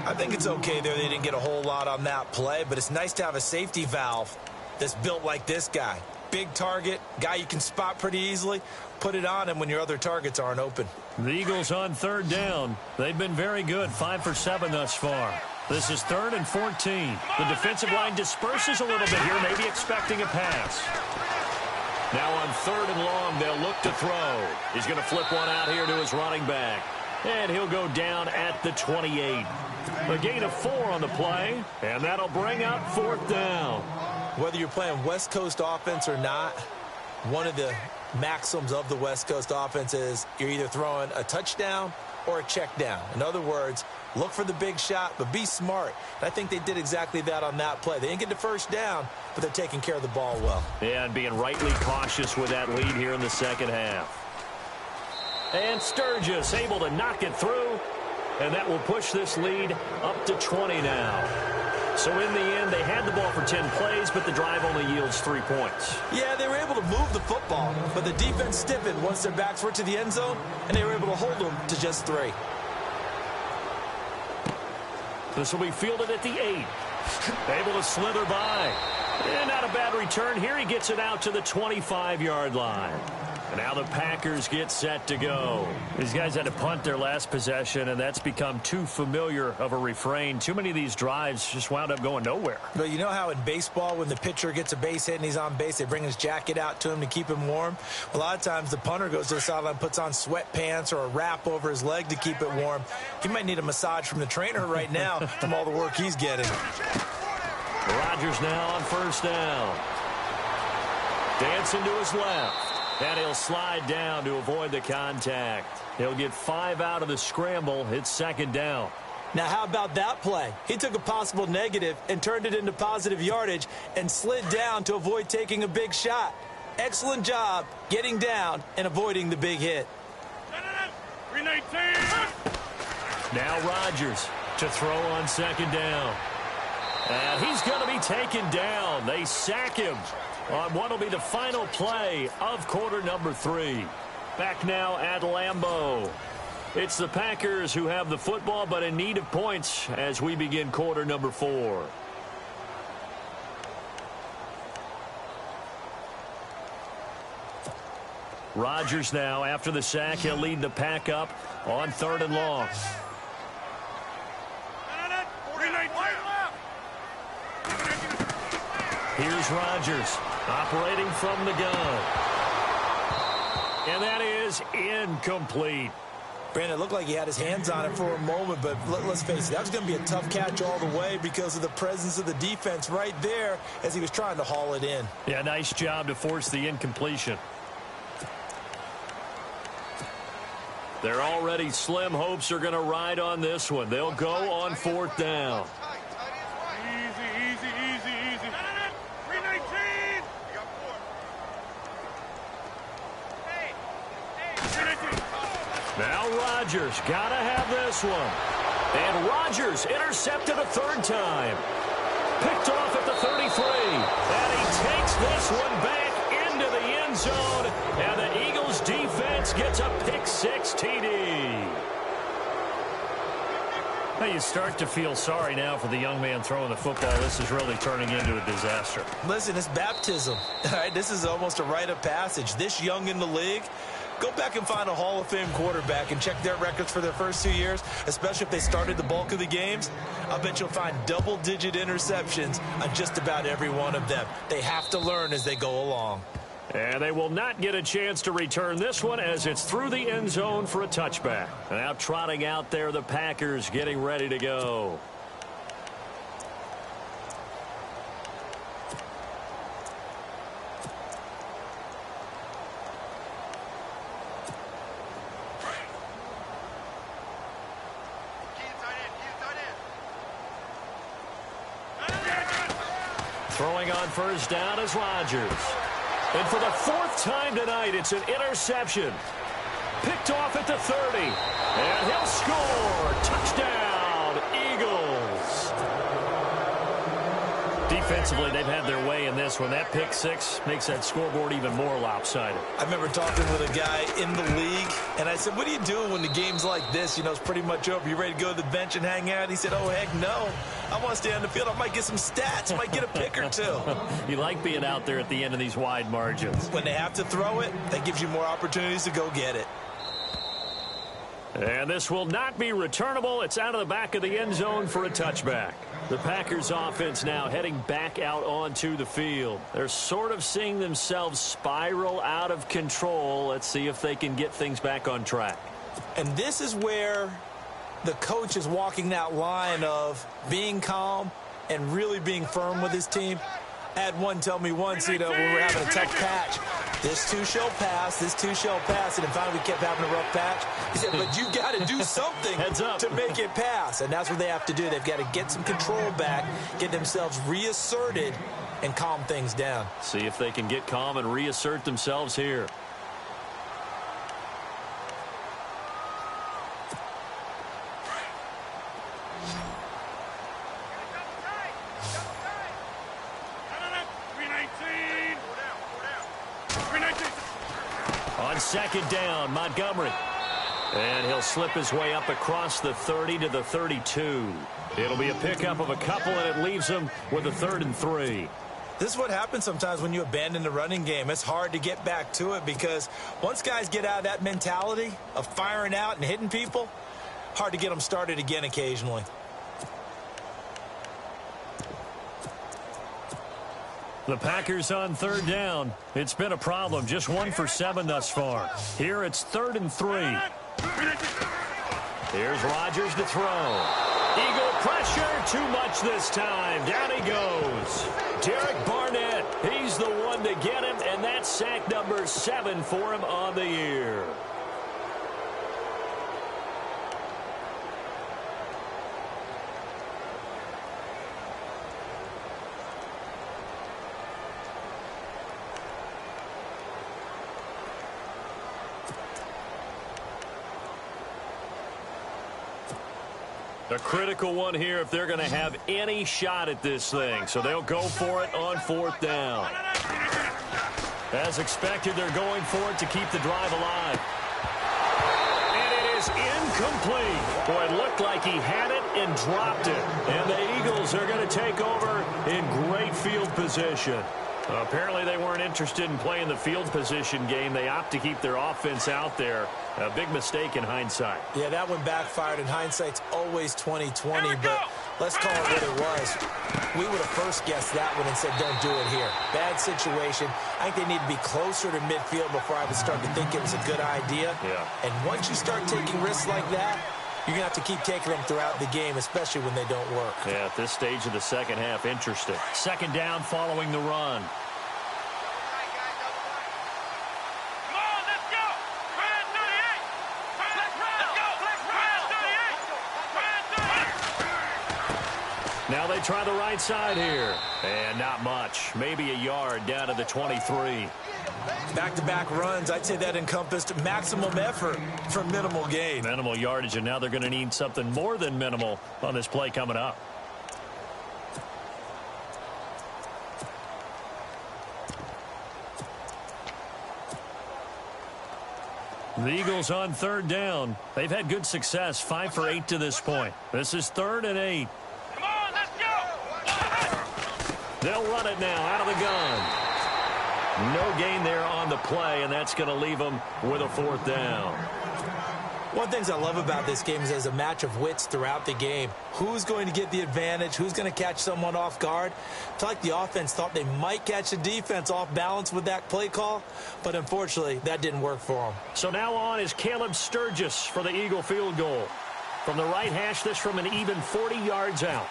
I think it's okay there. They didn't get a whole lot on that play, but it's nice to have a safety valve that's built like this guy. Big target, guy you can spot pretty easily. Put it on him when your other targets aren't open. The Eagles on third down. They've been very good, 5 for 7 thus far. This is 3rd and 14. The defensive line disperses a little bit here, maybe expecting a pass. Now on 3rd and long, they'll look to throw. He's going to flip one out here to his running back. And he'll go down at the 28. A gain of 4 on the play, and that'll bring up 4th down. Whether you're playing West Coast offense or not, one of the maxims of the West Coast offense is you're either throwing a touchdown or a check down. In other words, look for the big shot, but be smart. And I think they did exactly that on that play. They didn't get the first down, but they're taking care of the ball well. Yeah, and being rightly cautious with that lead here in the second half. And Sturgis able to knock it through, and that will push this lead up to 20 now. So in the end, they had the ball for 10 plays, but the drive only yields 3 points. Yeah, they were able to move the football, but the defense stiffened once their backs were to the end zone, and they were able to hold them to just 3. This will be fielded at the 8. Able to slither by. And not a bad return here. He gets it out to the 25-yard line. And now the Packers get set to go. These guys had to punt their last possession, and that's become too familiar of a refrain. Too many of these drives just wound up going nowhere. But you know how in baseball, when the pitcher gets a base hit and he's on base, they bring his jacket out to him to keep him warm? A lot of times the punter goes to the sideline, puts on sweatpants or a wrap over his leg to keep it warm. He might need a massage from the trainer right now from all the work he's getting. Rodgers now on first down. Dancing to his left. And he'll slide down to avoid the contact. He'll get 5 out of the scramble. It's second down. Now, how about that play? He took a possible negative and turned it into positive yardage and slid down to avoid taking a big shot. Excellent job getting down and avoiding the big hit. Now Rodgers to throw on second down. And he's going to be taken down. They sack him on what will be the final play of quarter number 3. Back now at Lambeau. It's the Packers who have the football, but in need of points as we begin quarter number 4. Rodgers now, after the sack, he'll lead the pack up on 3rd and long. Here's Rodgers operating from the gun. And that is incomplete. Brandon, it looked like he had his hands on it for a moment, but let's face it, that was going to be a tough catch all the way because of the presence of the defense right there as he was trying to haul it in. Yeah, nice job to force the incompletion. Their already slim hopes are going to ride on this one. They'll go on 4th down. Now Rodgers got to have this one. And Rodgers intercepted a 3rd time. Picked off at the 33. And he takes this one back into the end zone. And the Eagles defense gets a pick-6 TD. Now you start to feel sorry now for the young man throwing the football. This is really turning into a disaster. Listen, it's baptism. All right, this is almost a rite of passage. This young in the league, go back and find a Hall of Fame quarterback and check their records for their first 2 years, especially if they started the bulk of the games. I'll bet you'll find double-digit interceptions on just about every one of them. They have to learn as they go along. And they will not get a chance to return this one as it's through the end zone for a touchback. Now trotting out there, the Packers getting ready to go. Throwing on first down is Rodgers. And for the 4th time tonight, it's an interception. Picked off at the 30. And he'll score. Touchdown, Eagles. Offensively, they've had their way in this one. That pick six makes that scoreboard even more lopsided. I remember talking with a guy in the league, and I said, what do you do when the game's like this? You know, it's pretty much over. You ready to go to the bench and hang out? He said, oh, heck no. I want to stay on the field. I might get some stats. I might get a pick or two. You like being out there at the end of these wide margins. When they have to throw it, that gives you more opportunities to go get it. And this will not be returnable. It's out of the back of the end zone for a touchback. The Packers offense now heading back out onto the field. They're sort of seeing themselves spiral out of control. Let's see if they can get things back on track. And this is where the coach is walking that line of being calm and really being firm with his team. I had one tell me once, you know, when we were having a tough patch, this too shall pass, this too shall pass, and then finally we kept having a rough patch. He said, but you got to do something to make it pass, and that's what they have to do. They've got to get some control back, get themselves reasserted, and calm things down. See if they can get calm and reassert themselves here. On second down, Montgomery. And he'll slip his way up across the 30 to the 32. It'll be a pickup of a couple, and it leaves him with a 3rd and 3. This is what happens sometimes when you abandon the running game. It's hard to get back to it because once guys get out of that mentality of firing out and hitting people, hard to get them started again occasionally. The Packers on 3rd down. It's been a problem. Just 1 for 7 thus far. Here it's 3rd and 3. Here's Rodgers to throw. Eagle pressure. Too much this time. Down he goes. Derek Barnett. He's the one to get him, and that's sack number 7 for him on the year. A critical one here if they're going to have any shot at this thing. So they'll go for it on 4th down. As expected, they're going for it to keep the drive alive. And it is incomplete. Boy, it looked like he had it and dropped it. And the Eagles are going to take over in great field position. Apparently they weren't interested in playing the field position game. They opt to keep their offense out there. A big mistake in hindsight. Yeah, that one backfired, and hindsight's always 20/20, but let's call it what it was. We would have first guessed that one and said, don't do it here. Bad situation. I think they need to be closer to midfield before I would start to think it was a good idea. Yeah. And once you start taking risks like that, you're going to have to keep taking them throughout the game, especially when they don't work. Yeah, at this stage of the second half, interesting. 2nd down following the run. Now they try the right side here. And not much. Maybe a yard down to the 23. Back-to-back runs, I'd say that encompassed maximum effort for minimal gain. Minimal yardage, and now they're going to need something more than minimal on this play coming up. The Eagles on 3rd down. They've had good success, 5 for 8 to this point. This is 3rd and 8. They'll run it now out of the gun. No gain there on the play, and that's going to leave them with a 4th down. One of the things I love about this game is there's a match of wits throughout the game. Who's going to get the advantage? Who's going to catch someone off guard? I feel like the offense thought they might catch the defense off balance with that play call, but unfortunately, that didn't work for them. So now on is Caleb Sturgis for the Eagle field goal. From the right hash, this from an even 40 yards out.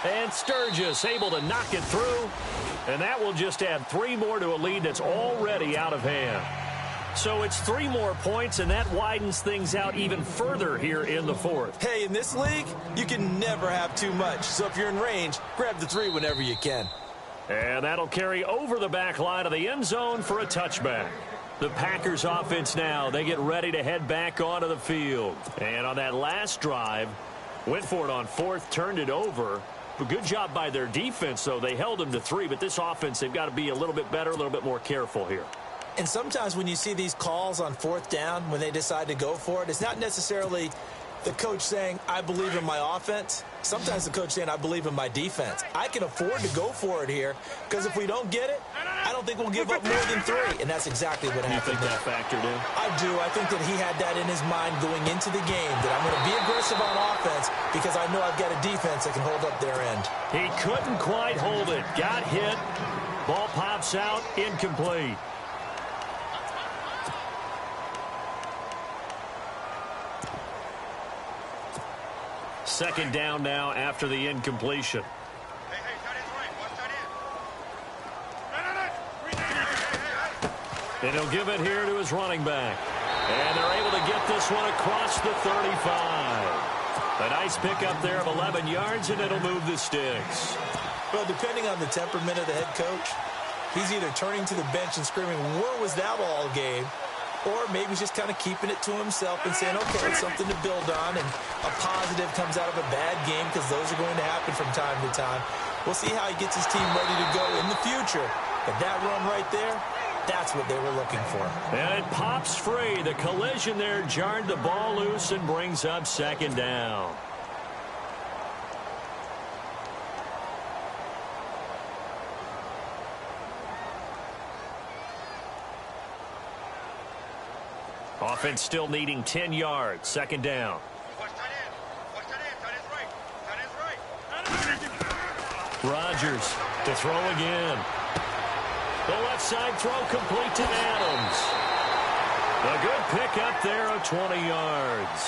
And Sturgis able to knock it through. And that will just add 3 more to a lead that's already out of hand. So it's 3 more points, and that widens things out even further here in the 4th. Hey, in this league, you can never have too much. So if you're in range, grab the 3 whenever you can. And that'll carry over the back line of the end zone for a touchback. The Packers offense now, they get ready to head back onto the field. And on that last drive, Went for it on fourth, turned it over. But good job by their defense, though. They held them to 3, but this offense, they've got to be a little bit better, a little bit more careful here. And sometimes when you see these calls on fourth down, when they decide to go for it, it's not necessarily the coach saying, I believe in my offense. Sometimes the coach saying, I believe in my defense. I can afford to go for it here because if we don't get it, I don't think we'll give up more than 3. And that's exactly what happened. You think that factored in? I do. I think that he had that in his mind going into the game, that I'm going to be aggressive on offense because I know I've got a defense that can hold up their end. He couldn't quite hold it. Got hit. Ball pops out. Incomplete. Second down now after the incompletion. And he'll give it here to his running back. And they're able to get this one across the 35. A nice pickup there of 11 yards, and it'll move the sticks. Well, depending on the temperament of the head coach, he's either turning to the bench and screaming, where was that all game? Or maybe he's just kind of keeping it to himself and saying, okay, it's something to build on, and a positive comes out of a bad game because those are going to happen from time to time. We'll see how he gets his team ready to go in the future. But that run right there, that's what they were looking for. And it pops free. The collision there jarred the ball loose and brings up second down. Offense still needing 10 yards. Second down. Rodgers to throw again. The left side throw complete to Adams. A good pick up there of 20 yards.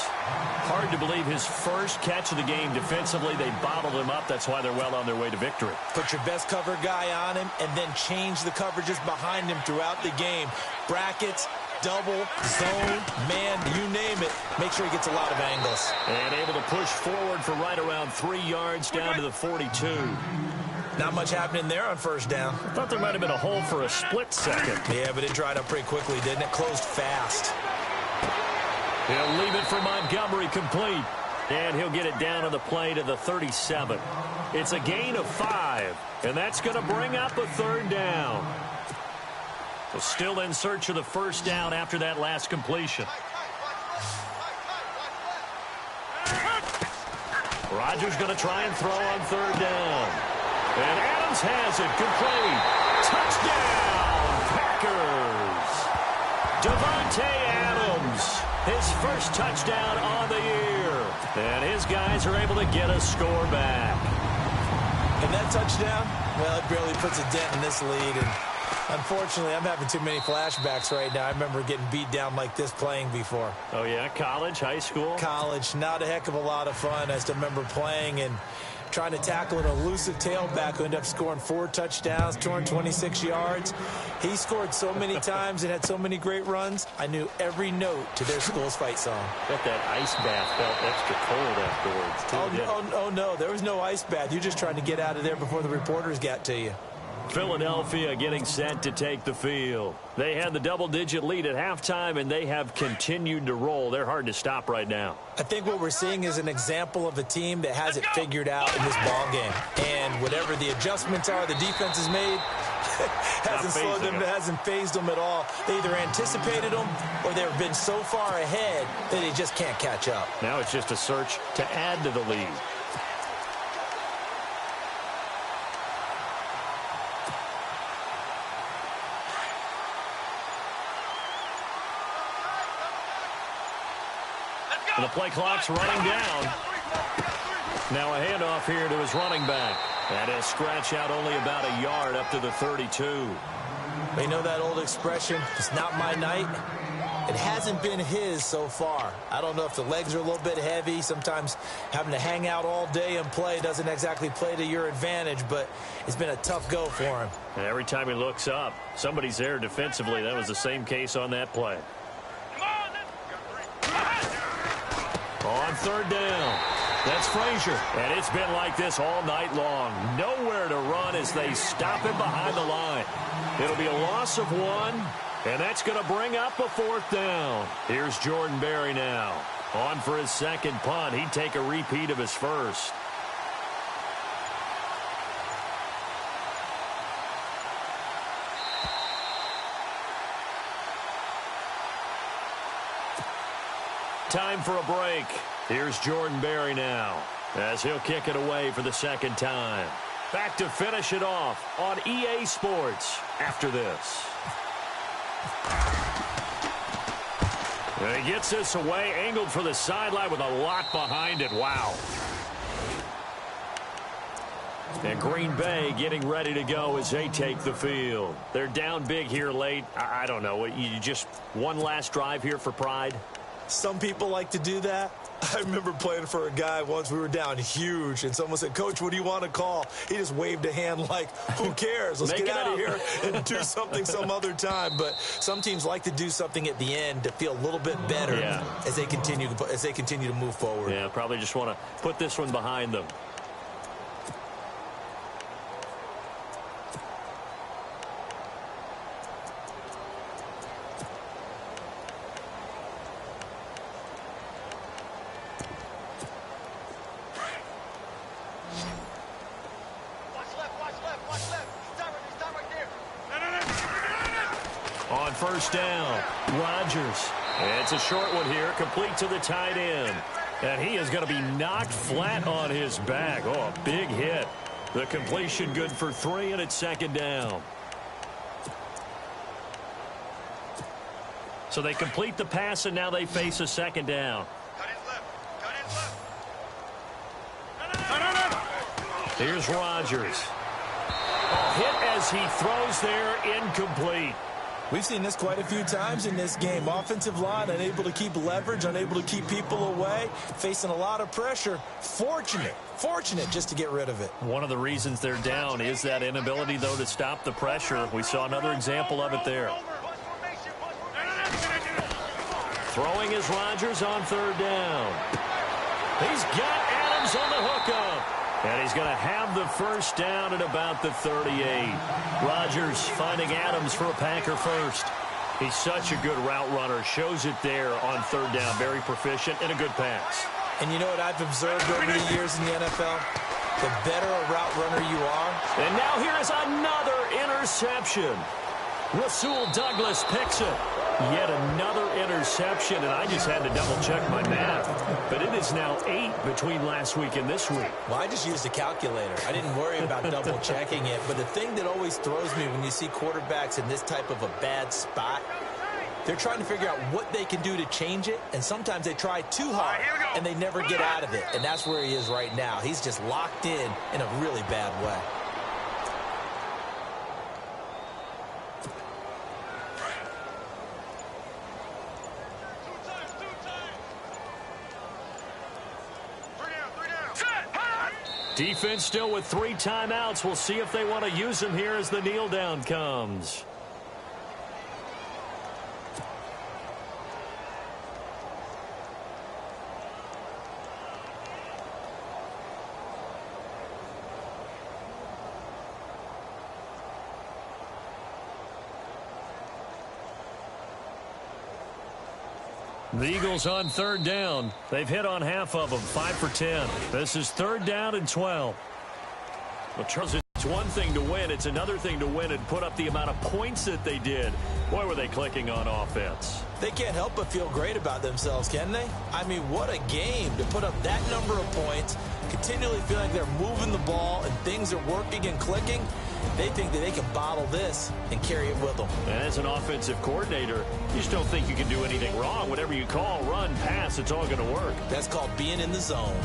Hard to believe his first catch of the game defensively. They bottled him up. That's why they're well on their way to victory. Put your best cover guy on him and then change the coverages behind him throughout the game. Brackets, double, zone, man, you name it. Make sure he gets a lot of angles. And able to push forward for right around 3 yards down to the 42. Not much happening there on first down. I thought there might have been a hole for a split second. Yeah, but it dried up pretty quickly, didn't it? Closed fast. He'll leave it for Montgomery complete. And he'll get it down on the play to the 37. It's a gain of 5. And that's going to bring up a third down. So still in search of the first down after that last completion. Rodgers going to try and throw on third down. And Adams has it complete. Touchdown, Packers. Davante Adams, his first touchdown on the year. And his guys are able to get a score back. And that touchdown, well, it barely puts a dent in this lead. And unfortunately, I'm having too many flashbacks right now. I remember getting beat down like this playing before. Oh, yeah? College, high school? College. Not a heck of a lot of fun. I still remember playing and trying to tackle an elusive tailback who ended up scoring 4 touchdowns, 226 yards. He scored so many times and had so many great runs, I knew every note to their school's fight song. Bet that ice bath felt extra cold afterwards, too. Oh, no, there was no ice bath. You're just trying to get out of there before the reporters got to you. Philadelphia getting set to take the field. They had the double-digit lead at halftime, and they have continued to roll. They're hard to stop right now. I think what we're seeing is an example of a team that has it figured out in this ball game. And whatever the adjustments are the defense has made, hasn't slowed them, hasn't phased them at all. They either anticipated them or they've been so far ahead that they just can't catch up. Now it's just a search to add to the lead. And the play clock's running down. Now a handoff here to his running back. And he'll scratch out only about a yard up to the 32. They know that old expression, it's not my night. It hasn't been his so far. I don't know if the legs are a little bit heavy. Sometimes having to hang out all day and play doesn't exactly play to your advantage, but it's been a tough go for him. And every time he looks up, somebody's there defensively. That was the same case on that play. On third down, that's Frazier. And it's been like this all night long. Nowhere to run as they stop him behind the line. It'll be a loss of 1, and that's going to bring up a fourth down. Here's Jordan Berry now. On for his second punt. He'd take a repeat of his first. Time for a break. Here's Jordan Berry now, as he'll kick it away for the second time. Back to finish it off on EA Sports after this. And he gets this away, angled for the sideline with a lot behind it. Wow. And Green Bay getting ready to go as they take the field. They're down big here late. I don't know. You just one last drive here for pride? Some people like to do that. I remember playing for a guy once. We were down huge, and someone said, "Coach, what do you want to call?" He just waved a hand like, who cares? Let's get out of here and do something some other time. But some teams like to do something at the end to feel a little bit better as they continue to move forward. Yeah, probably just want to put this one behind them. On first down, Rodgers. It's a short one here, complete to the tight end. And he is going to be knocked flat on his back. Oh, a big hit. The completion good for 3, and it's second down. So they complete the pass, and now they face a second down. Here's Rodgers. Hit as he throws there, incomplete. We've seen this quite a few times in this game. Offensive line unable to keep leverage, unable to keep people away, facing a lot of pressure. Fortunate just to get rid of it. One of the reasons they're down is that inability, though, to stop the pressure. We saw another example of it there. Throwing is Rodgers on third down. He's got Adams on the hookup. And he's going to have the first down at about the 38. Rodgers finding Adams for a Packer first. He's such a good route runner. Shows it there on third down. Very proficient and a good pass. And you know what I've observed over the years in the NFL? The better a route runner you are. And now here is another interception. Rasul Douglas picks it. Yet another interception, and I just had to double-check my math. But it is now 8 between last week and this week. Well, I just used a calculator. I didn't worry about double-checking it. But the thing that always throws me when you see quarterbacks in this type of a bad spot, they're trying to figure out what they can do to change it, and sometimes they try too hard, and they never get out of it. And that's where he is right now. He's just locked in a really bad way. Defense still with 3 timeouts. We'll see if they want to use them here as the kneel down comes. The Eagles on third down. They've hit on half of them, 5 for 10. This is third down and 12. Well, Charles, it's one thing to win. It's another thing to win and put up the amount of points that they did. Boy, were they clicking on offense. They can't help but feel great about themselves, can they? I mean, what a game to put up that number of points, continually feel like they're moving the ball and things are working and clicking. They think that they can bottle this and carry it with them. And as an offensive coordinator, you just don't think you can do anything wrong. Whatever you call, run, pass, it's all going to work. That's called being in the zone.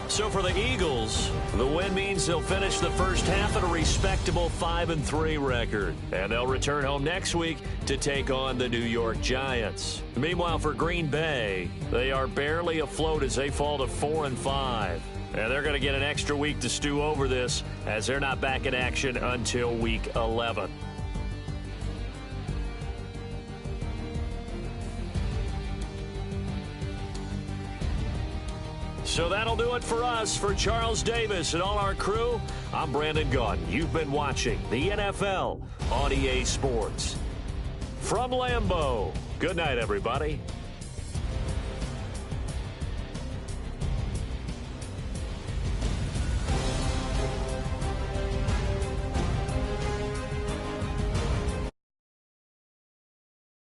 So for the Eagles, the win means they'll finish the first half at a respectable 5-3 record. And they'll return home next week to take on the New York Giants. Meanwhile, for Green Bay, they are barely afloat as they fall to 4-5. And they're going to get an extra week to stew over this as they're not back in action until week 11. So that'll do it for us. For Charles Davis and all our crew, I'm Brandon Gaudin. You've been watching the NFL on EA Sports. From Lambeau, good night, everybody.